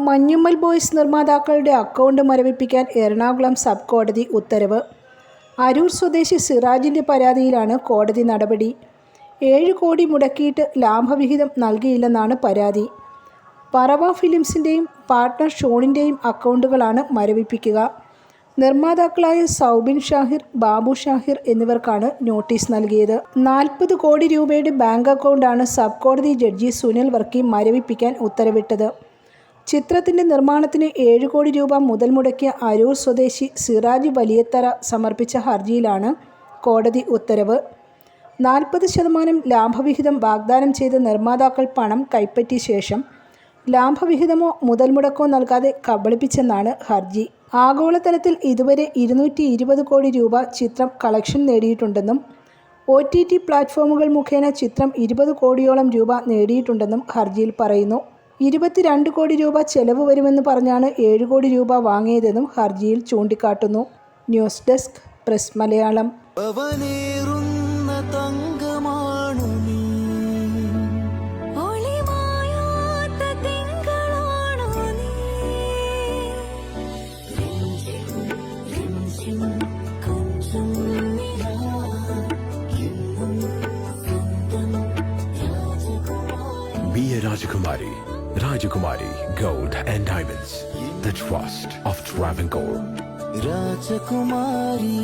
Manjummel boys നിർമ്മാതാക്കളുടെ account മരവിപ്പിക്കാൻ Ernakulam sub കോടതി ഉത്തരവ്. അരൂർ സ്വദേശി സിറാജിൻ്റെ പരാതിയിലാണ് കോടതി നടപടി. 7 കോടി മുടക്കിയിട്ട് ലാഭവിഹിതം നൽകിയില്ലെന്നാണ് പരാതി. പറവ ഫിലിംസിൻ്റെയും പാർട്ട്ണർ ഷോണിൻ്റെയും അക്കൗണ്ടുകളാണ് മരവിപ്പിക്കുക. നിർമ്മാതാക്കളായ സൗബിൻ ഷാഹിർ, ബാബു ഷാഹിർ എന്നിവർക്കാണ് നോട്ടീസ് നൽകിയത്. 40 കോടി രൂപയുടെ ബാങ്ക് അക്കൗണ്ടാണ് സബ് കോടതി ജഡ്ജി സുനിൽ വർക്കി മരവിപ്പിക്കാൻ ഉത്തരവിട്ടത്. ചിത്രത്തിൻ്റെ നിർമ്മാണത്തിന് 7 കോടി രൂപ മുതൽ മുടക്കിയ അരൂർ സ്വദേശി സിറാജ് വലിയത്തറ സമർപ്പിച്ച ഹർജിയിലാണ് കോടതി ഉത്തരവ്. 40% ലാഭവിഹിതം വാഗ്ദാനം ചെയ്ത് നിർമ്മാതാക്കൾ പണം കൈപ്പറ്റിയ ശേഷം ലാഭവിഹിതമോ മുതൽ മുടക്കോ നൽകാതെ കബളിപ്പിച്ചെന്നാണ് ഹർജി. ആഗോളതലത്തിൽ ഇതുവരെ 220 കോടി രൂപ ചിത്രം കളക്ഷൻ നേടിയിട്ടുണ്ടെന്നും OTT പ്ലാറ്റ്ഫോമുകൾ മുഖേന ചിത്രം 20 കോടിയോളം രൂപ നേടിയിട്ടുണ്ടെന്നും ഹർജിയിൽ പറയുന്നു. 22 കോടി രൂപ ചെലവ് വരുമെന്ന് പറഞ്ഞാണ് 7 കോടി രൂപ വാങ്ങിയതെന്നും ഹർജിയിൽ ചൂണ്ടിക്കാട്ടുന്നു. News desk press Malayalam. Be a Rajakumari. Rajakumari Gold and Diamonds. The trust of Travancore. Rajakumari.